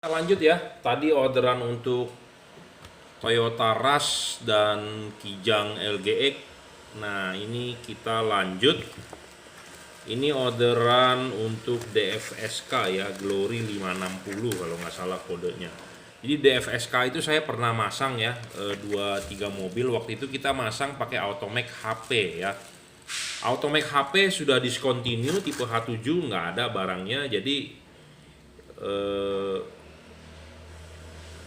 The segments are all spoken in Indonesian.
Kita lanjut ya. Tadi orderan untuk Toyota Rush dan Kijang LGX. Nah, ini kita lanjut. Ini orderan untuk DFSK ya, Glory 560 kalau nggak salah kodenya. Jadi DFSK itu saya pernah masang ya, 2-3 mobil. Waktu itu kita masang pakai Automac HP ya. Automac HP sudah discontinue, tipe H7 nggak ada barangnya. Jadi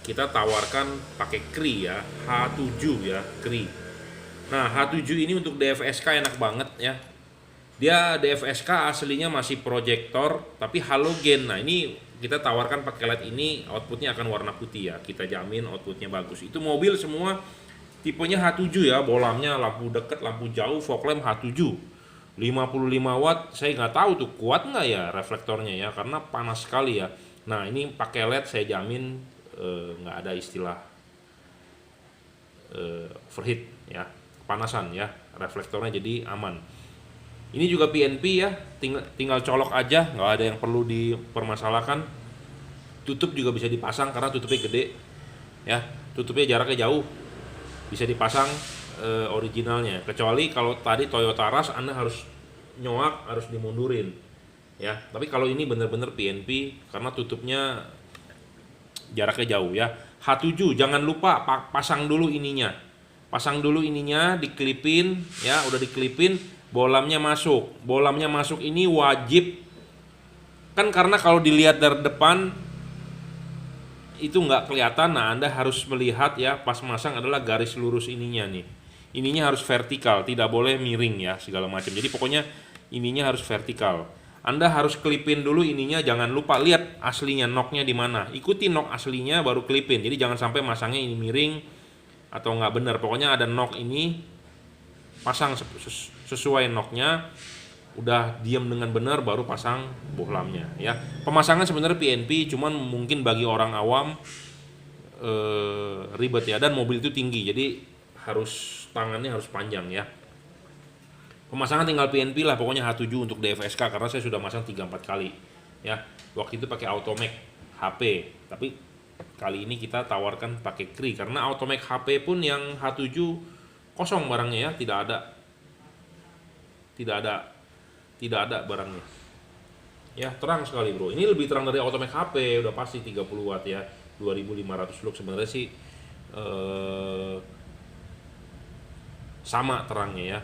kita tawarkan pakai Kri ya, H7 ya, Kri. Nah, H7 ini untuk DFSK enak banget ya. Dia DFSK aslinya masih proyektor tapi halogen. Nah, ini kita tawarkan pakai LED ini, outputnya akan warna putih ya. Kita jamin outputnya bagus. Itu mobil semua tipenya H7 ya, bolamnya lampu dekat, lampu jauh, fog lamp H7. 55 watt, saya nggak tahu tuh kuat nggak ya reflektornya ya, karena panas sekali ya. Nah, ini pakai LED saya jamin nggak ada istilah overheat ya, kepanasan ya, reflektornya jadi aman. Ini juga PNP ya, tinggal colok aja, nggak ada yang perlu dipermasalahkan. Tutup juga bisa dipasang karena tutupnya gede ya, tutupnya jaraknya jauh, bisa dipasang originalnya. Kecuali kalau tadi Toyota Rush Anda harus nyoak, harus dimundurin ya. Tapi kalau ini bener-bener PNP karena tutupnya jaraknya jauh ya. H7 jangan lupa pasang dulu ininya. Pasang dulu ininya, diklipin ya, udah diklipin, bolamnya masuk. Bolamnya masuk ini wajib kan, karena kalau dilihat dari depan itu nggak kelihatan. Nah, Anda harus melihat ya, pas masang adalah garis lurus ininya nih. Ininya harus vertikal, tidak boleh miring ya segala macam. Jadi pokoknya ininya harus vertikal. Anda harus klipin dulu ininya, jangan lupa lihat aslinya knocknya di mana. Ikuti knock aslinya baru klipin. Jadi jangan sampai masangnya ini miring atau nggak benar. Pokoknya ada knock ini, pasang sesuai knocknya. Udah diam dengan benar baru pasang bohlamnya ya. Pemasangan sebenarnya PNP, cuman mungkin bagi orang awam ribet ya, dan mobil itu tinggi jadi harus tangannya harus panjang ya. Pemasangan tinggal PNP lah, pokoknya H7 untuk DFSK karena saya sudah masang 3-4 kali ya. Waktu itu pakai Automac HP, tapi kali ini kita tawarkan pakai Kri karena Automac HP pun yang H7 kosong barangnya ya, tidak ada barangnya ya. Terang sekali bro, ini lebih terang dari Automac HP, udah pasti 30 watt ya, 2500 lux. Sebenarnya sih sama terangnya ya.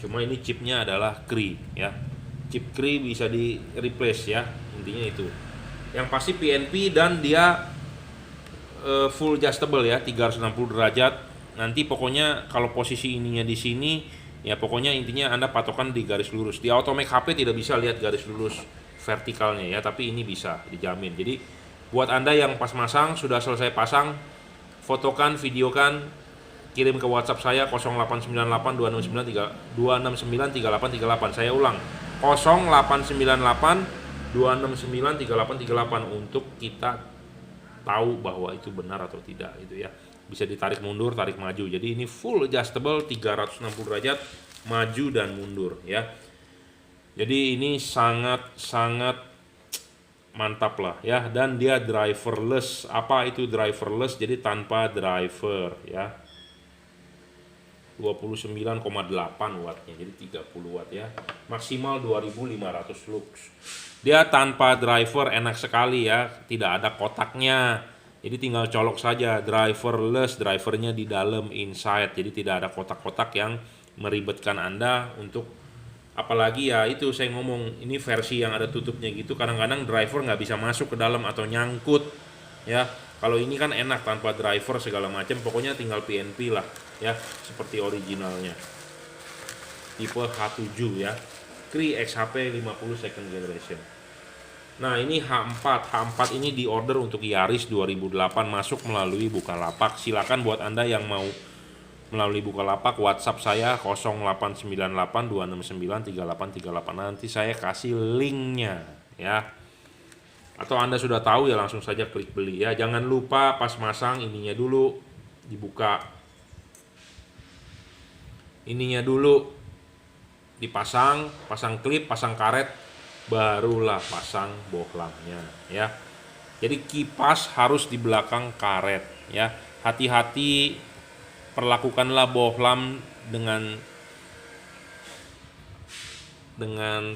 Cuma ini chipnya adalah Kri ya, chip Kri bisa di replace ya, intinya itu. Yang pasti PNP dan dia full adjustable ya, 360 derajat. Nanti pokoknya kalau posisi ininya di sini ya, pokoknya intinya Anda patokan di garis lurus. Di Automac HP tidak bisa lihat garis lurus vertikalnya ya, tapi ini bisa dijamin. Jadi buat Anda yang pas masang sudah selesai pasang, fotokan, videokan, kirim ke WhatsApp saya 0898 Saya ulang, 0898 untuk kita tahu bahwa itu benar atau tidak gitu ya. Bisa ditarik mundur, tarik maju. Jadi ini full adjustable 360 derajat maju dan mundur ya. Jadi ini sangat mantap lah ya, dan dia driverless. Apa itu driverless? Jadi tanpa driver ya. 29,8 wattnya, jadi 30 watt ya, maksimal 2500 lux. Dia tanpa driver, enak sekali ya, tidak ada kotaknya, jadi tinggal colok saja. Driverless, drivernya di dalam inside, jadi tidak ada kotak-kotak yang meribetkan Anda untuk, apalagi ya itu saya ngomong, ini versi yang ada tutupnya gitu, kadang-kadang driver nggak bisa masuk ke dalam atau nyangkut ya. Kalau ini kan enak tanpa driver segala macam, pokoknya tinggal PNP lah ya, seperti originalnya. Tipe H7 ya, Kri XHP 50 second generation. Nah, ini H4 ini diorder untuk Yaris 2008, masuk melalui Bukalapak. Silakan buat Anda yang mau melalui Bukalapak, WhatsApp saya 0898 269 3838. Nanti saya kasih linknya ya. Atau Anda sudah tahu ya, langsung saja klik beli ya. Jangan lupa pas masang ininya dulu dibuka. Ininya dulu dipasang, pasang klip, pasang karet, barulah pasang bohlamnya ya. Jadi kipas harus di belakang karet ya. Hati-hati, perlakukanlah bohlam dengan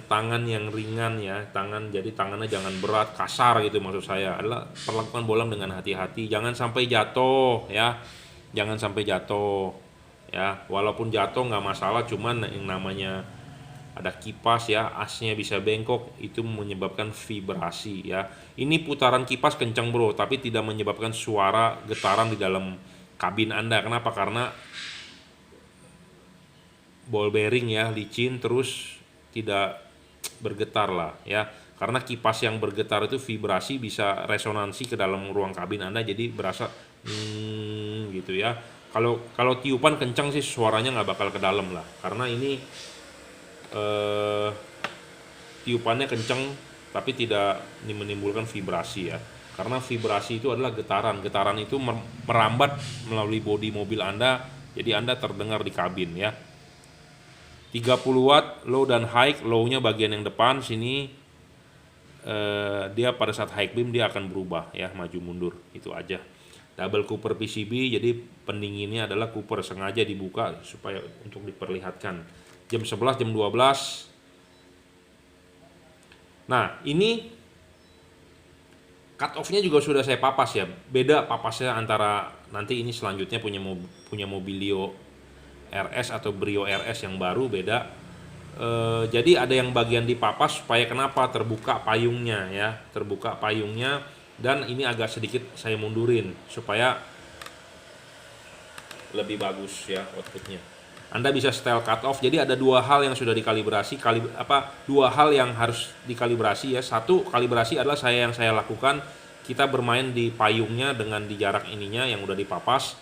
tangan yang ringan ya. Jadi tangannya jangan berat, kasar gitu maksud saya. Adalah perlakukan bohlam dengan hati-hati, jangan sampai jatuh ya. Jangan sampai jatuh ya. Walaupun jatuh nggak masalah, cuman yang namanya ada kipas ya, asnya bisa bengkok, itu menyebabkan vibrasi ya. Ini putaran kipas kencang bro, tapi tidak menyebabkan suara getaran di dalam kabin Anda. Kenapa? Karena ball bearing ya licin, terus tidak bergetar lah ya. Karena kipas yang bergetar itu vibrasi bisa resonansi ke dalam ruang kabin Anda, jadi berasa gitu ya. Kalau tiupan kencang sih suaranya nggak bakal ke dalam lah, karena ini tiupannya kencang tapi tidak menimbulkan vibrasi ya. Karena vibrasi itu adalah getaran itu merambat melalui bodi mobil Anda, jadi Anda terdengar di kabin ya. 30 watt low dan high. Low-nya bagian yang depan sini, dia pada saat high beam dia akan berubah ya, maju mundur, itu aja. Double Cooper PCB, jadi pendinginnya adalah Cooper, sengaja dibuka supaya untuk diperlihatkan. Jam 11, jam 12. Nah, ini cut off-nya juga sudah saya papas ya. Beda papasnya antara nanti ini selanjutnya punya Mobilio RS atau Brio RS yang baru, beda. Jadi ada yang bagian dipapas supaya kenapa? Terbuka payungnya ya, terbuka payungnya, dan ini agak sedikit saya mundurin supaya lebih bagus ya outputnya. Anda bisa setel cut off. Jadi ada dua hal yang sudah dikalibrasi, dua hal yang harus dikalibrasi ya. Satu, kalibrasi adalah yang saya lakukan, kita bermain di payungnya dengan di jarak ininya yang udah dipapas.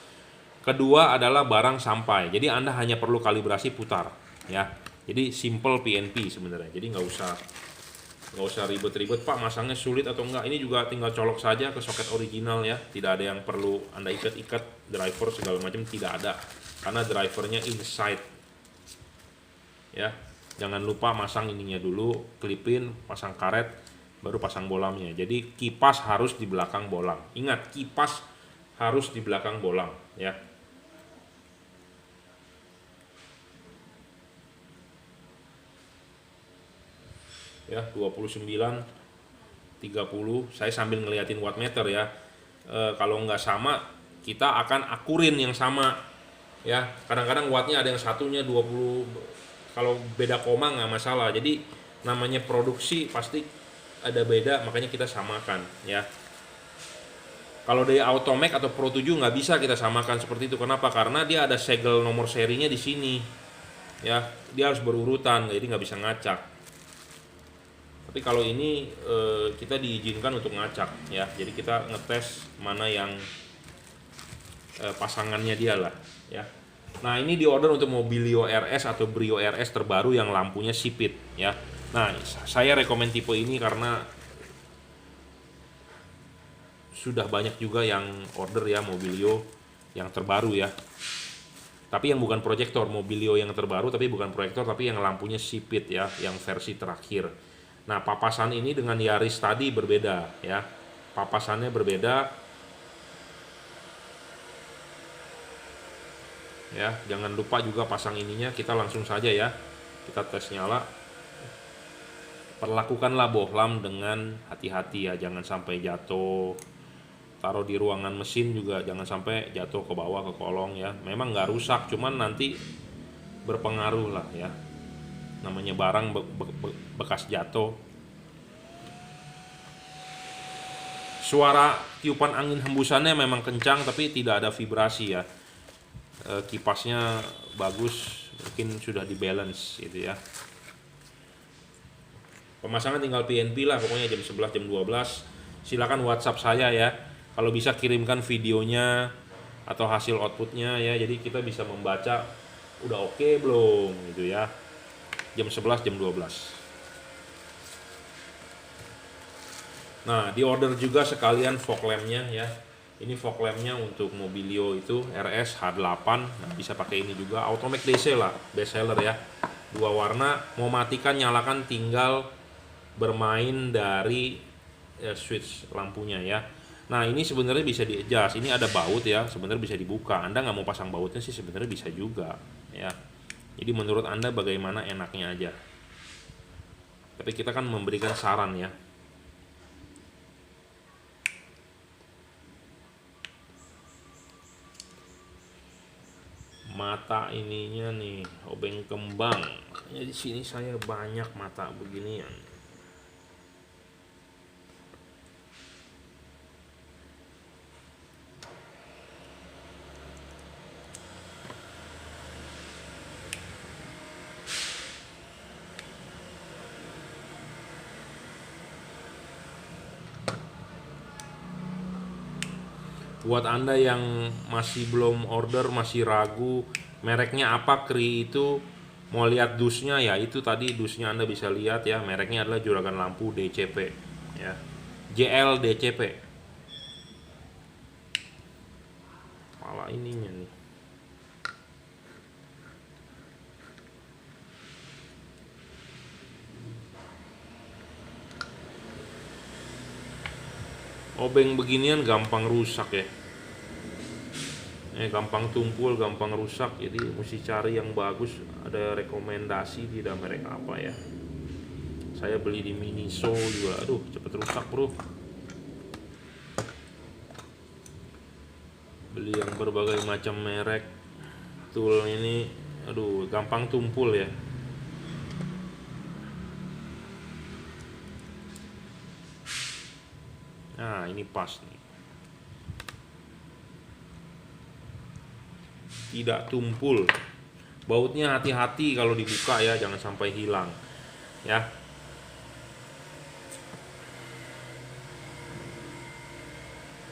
Kedua adalah barang sampai. Jadi Anda hanya perlu kalibrasi putar ya. Jadi simple PNP sebenarnya. Jadi nggak usah ribet-ribet, Pak masangnya sulit atau enggak. Ini juga tinggal colok saja ke soket original ya. Tidak ada yang perlu Anda ikat-ikat driver segala macam, tidak ada. Karena drivernya inside ya. Jangan lupa masang ininya dulu, klipin, pasang karet, baru pasang bolamnya. Jadi kipas harus di belakang bolam. Ingat, kipas harus di belakang bolam ya. Ya, 29 30. Saya sambil ngeliatin wattmeter ya. Kalau nggak sama, kita akan akurin yang sama ya. Kadang-kadang wattnya ada yang satunya 20, kalau beda koma nggak masalah. Jadi namanya produksi pasti ada beda, makanya kita samakan ya. Kalau dari Automac atau Pro 7 nggak bisa kita samakan seperti itu. Kenapa? Karena dia ada segel nomor serinya di sini ya. Dia harus berurutan, jadi nggak bisa ngacak. Tapi kalau ini kita diizinkan untuk ngacak ya. Jadi kita ngetes mana yang pasangannya dia lah ya. Nah, ini diorder untuk Mobilio RS atau Brio RS terbaru yang lampunya sipit ya. Nah, saya rekomen tipe ini karena sudah banyak juga yang order ya Mobilio yang terbaru ya. Tapi yang bukan proyektor, Mobilio yang terbaru tapi bukan proyektor, tapi yang lampunya sipit ya, yang versi terakhir. Nah, papasan ini dengan Yaris tadi berbeda ya. Papasannya berbeda. Ya, jangan lupa juga pasang ininya, kita langsung saja ya. Kita tes nyala. Perlakukanlah bohlam dengan hati-hati ya, jangan sampai jatuh. Taruh di ruangan mesin juga jangan sampai jatuh ke bawah ke kolong ya. Memang nggak rusak, cuman nanti berpengaruh lah ya. Namanya barang bekas jatuh. Suara tiupan angin hembusannya memang kencang tapi tidak ada vibrasi ya. Kipasnya bagus, mungkin sudah di balance gitu ya. Pemasangan tinggal PNP lah, pokoknya jam 11 jam 12. Silakan WhatsApp saya ya. Kalau bisa kirimkan videonya atau hasil outputnya ya, jadi kita bisa membaca udah oke belum gitu ya. Jam 11 jam 12. Nah, di order juga sekalian fog lamp-nya ya. Ini fog lamp-nya untuk Mobilio itu RS H8. Nah, bisa pakai ini juga. Automac DC lah, best seller ya. Dua warna, mau matikan nyalakan tinggal bermain dari switch lampunya ya. Nah ini sebenarnya bisa di adjust. Ini ada baut ya, sebenarnya bisa dibuka. Anda nggak mau pasang bautnya sih sebenarnya bisa juga ya. Jadi menurut Anda bagaimana enaknya aja. Tapi kita kan memberikan saran ya. Mata ininya nih, obeng kembang. Ya di sini saya banyak mata beginian. Buat Anda yang masih belum order, masih ragu mereknya apa Kri itu, mau lihat dusnya ya itu tadi dusnya Anda bisa lihat ya, mereknya adalah Juragan Lampu DCP ya. JL DCP. Kepala ininya nih. Obeng beginian gampang rusak ya. Gampang tumpul, gampang rusak. Jadi mesti cari yang bagus. Ada rekomendasi tidak merek apa ya. Saya beli di Miniso juga. Aduh, cepet rusak, Bro. Beli yang berbagai macam merek. Tool ini aduh, gampang tumpul ya. Nah, ini pas nih. Tidak tumpul. Bautnya hati-hati kalau dibuka ya, jangan sampai hilang. Ya.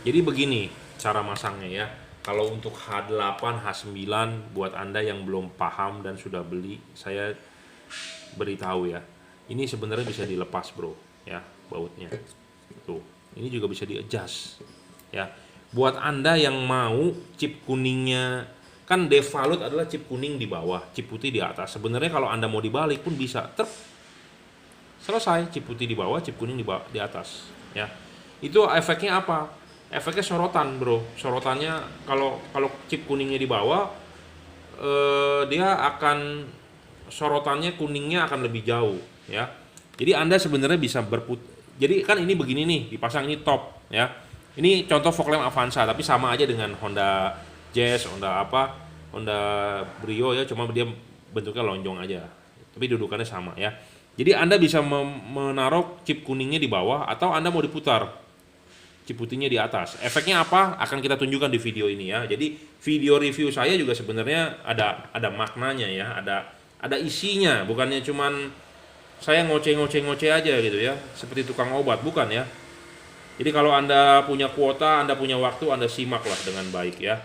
Jadi begini cara masangnya ya. Kalau untuk H8, H9 buat Anda yang belum paham dan sudah beli, saya beritahu ya. Ini sebenarnya bisa dilepas, Bro, ya, bautnya. Tuh. Ini juga bisa di-adjust. Ya. Buat Anda yang mau chip kuningnya, kan default adalah chip kuning di bawah, chip putih di atas. Sebenarnya kalau Anda mau dibalik pun bisa. Selesai, chip putih di bawah, chip kuning di atas, ya. Itu efeknya apa? Efeknya sorotan, Bro. Sorotannya kalau kalau chip kuningnya di bawah, dia akan sorotannya kuningnya akan lebih jauh, ya. Jadi Anda sebenarnya bisa jadi kan ini begini nih, dipasang ini top, ya. Ini contoh fog lamp Avanza, tapi sama aja dengan Honda Jazz, Honda Brio ya, cuma dia bentuknya lonjong aja. Tapi dudukannya sama ya. Jadi Anda bisa menaruh chip kuningnya di bawah atau Anda mau diputar chip putihnya di atas. Efeknya apa? Akan kita tunjukkan di video ini ya. Jadi video review saya juga sebenarnya ada maknanya ya, ada isinya, bukannya cuman saya ngoceh aja gitu ya, seperti tukang obat, bukan ya. Jadi kalau Anda punya kuota, Anda punya waktu, Anda simaklah dengan baik ya.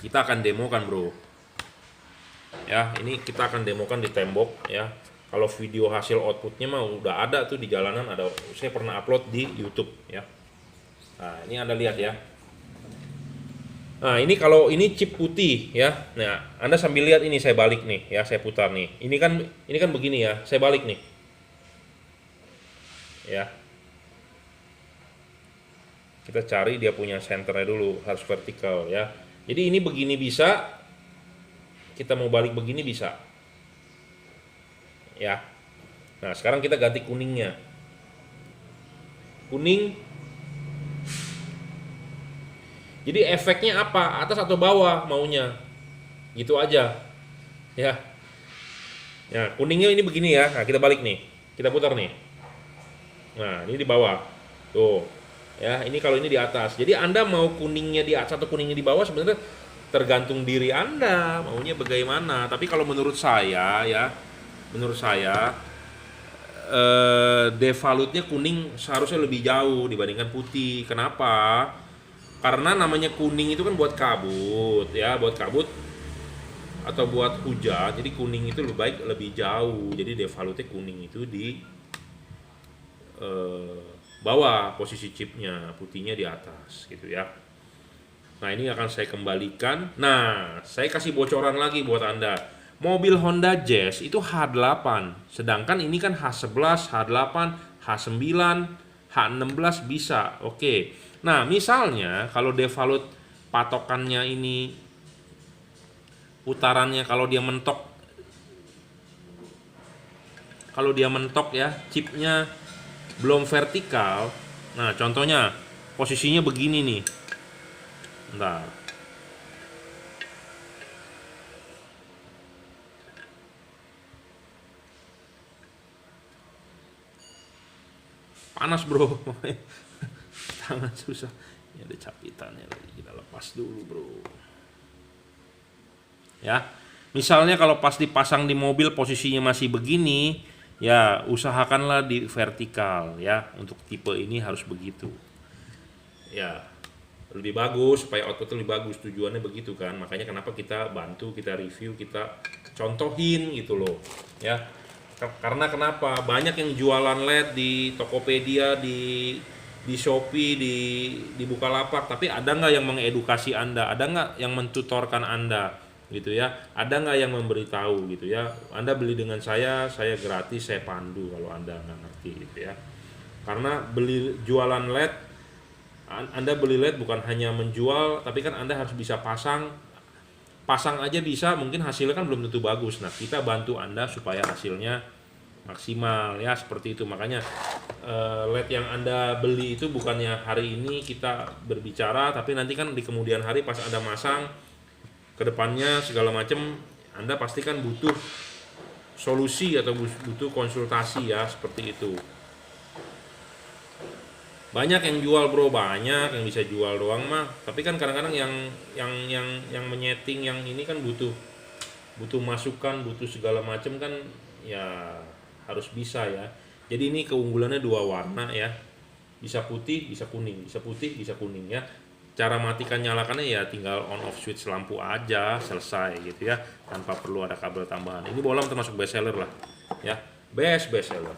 Kita akan demokan, Bro. Ya, ini kita akan demokan di tembok ya. Kalau video hasil outputnya mah udah ada tuh di jalanan, ada, saya pernah upload di YouTube ya. Nah, ini Anda lihat ya. Nah, ini kalau ini chip putih ya. Nah, Anda sambil lihat ini saya balik nih ya, saya putar nih. Ini kan begini ya, saya balik nih. Ya. Kita cari dia punya senternya dulu, harus vertikal ya. Jadi ini begini bisa, kita mau balik begini bisa. Ya. Nah, sekarang kita ganti kuningnya. Kuning. Jadi efeknya apa? Atas atau bawah maunya? Gitu aja. Ya. Nah, kuningnya ini begini ya. Nah, kita balik nih. Kita putar nih. Nah, ini di bawah. Tuh. Ya, ini kalau ini di atas. Jadi Anda mau kuningnya di atas atau kuningnya di bawah sebenarnya tergantung diri Anda maunya bagaimana. Tapi kalau menurut saya ya, defaultnya kuning seharusnya lebih jauh dibandingkan putih. Kenapa? Karena namanya kuning itu kan buat kabut ya, buat kabut atau buat hujan. Jadi kuning itu lebih baik lebih jauh. Jadi defaultnya kuning itu di bawah posisi chipnya, putihnya di atas gitu ya. Nah, ini akan saya kembalikan. Nah, saya kasih bocoran lagi buat Anda. Mobil Honda Jazz itu H8, sedangkan ini kan H11, H8, H9, H16 bisa. Oke. Nah, misalnya kalau Devalut patokannya ini putarannya kalau dia mentok ya, chipnya belum vertikal. Nah, contohnya posisinya begini nih. Bentar. Panas bro, tangan susah. Ini ada capitannya lagi, kita lepas dulu bro. Ya, misalnya kalau pas dipasang di mobil posisinya masih begini, ya usahakanlah di vertikal ya. Untuk tipe ini harus begitu. Ya, lebih bagus supaya output lebih bagus, tujuannya begitu kan. Makanya kenapa kita bantu, kita review, kita contohin gitu loh ya. Karena kenapa banyak yang jualan LED di Tokopedia, di Shopee, di Bukalapak, tapi ada nggak yang mengedukasi Anda, ada nggak yang mentutorkan Anda gitu ya, ada nggak yang memberitahu gitu ya. Anda beli dengan saya gratis, saya pandu kalau Anda nggak ngerti gitu ya. Karena jualan LED, Anda beli LED bukan hanya menjual, tapi kan Anda harus bisa pasang aja bisa, mungkin hasilnya kan belum tentu bagus. Nah, kita bantu Anda supaya hasilnya maksimal ya, seperti itu. Makanya LED yang Anda beli itu bukannya hari ini kita berbicara, tapi nanti kan di kemudian hari pas Anda masang kedepannya segala macam, Anda pasti kan butuh solusi atau butuh konsultasi ya, seperti itu. Banyak yang jual bro, banyak yang bisa jual doang mah, tapi kan kadang-kadang yang menyeting yang ini kan butuh masukan, butuh segala macam kan ya, harus bisa ya. Jadi ini keunggulannya dua warna ya, bisa putih bisa kuning, bisa putih bisa kuning ya. Cara matikan nyalakannya ya tinggal on off switch lampu aja, selesai gitu ya, tanpa perlu ada kabel tambahan. Ini bolam termasuk best seller lah ya, best seller.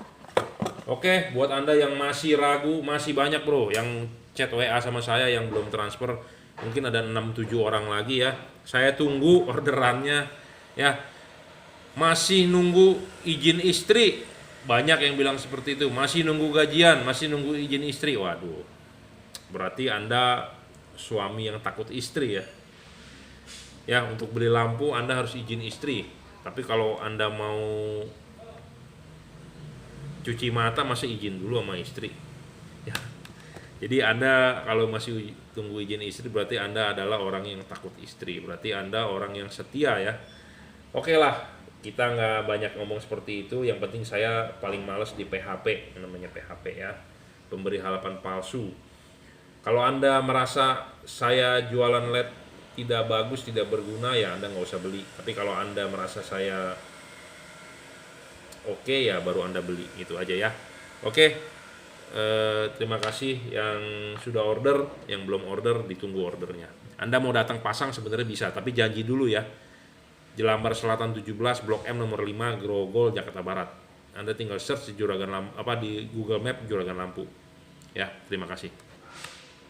Oke, buat Anda yang masih ragu, masih banyak bro yang chat WA sama saya yang belum transfer. Mungkin ada 6-7 orang lagi ya. Saya tunggu orderannya ya. Masih nunggu izin istri. Banyak yang bilang seperti itu. Masih nunggu gajian, masih nunggu izin istri. Waduh. Berarti Anda suami yang takut istri ya. Ya, untuk beli lampu Anda harus izin istri. Tapi kalau Anda mau cuci mata masih izin dulu sama istri ya. Jadi Anda kalau masih tunggu izin istri berarti Anda adalah orang yang takut istri, berarti Anda orang yang setia ya. Oke lah, kita nggak banyak ngomong seperti itu. Yang penting saya paling males di PHP, namanya PHP ya, pemberi harapan palsu. Kalau Anda merasa saya jualan LED tidak bagus, tidak berguna, ya Anda nggak usah beli. Tapi kalau Anda merasa saya oke ya baru Anda beli, gitu aja ya. Oke, terima kasih yang sudah order, yang belum order ditunggu ordernya. Anda mau datang pasang sebenarnya bisa, tapi janji dulu ya. Jelambar Selatan 17, Blok M nomor 5, Grogol, Jakarta Barat. Anda tinggal search di Juragan Lampu, di Google Map Juragan Lampu. Ya, terima kasih.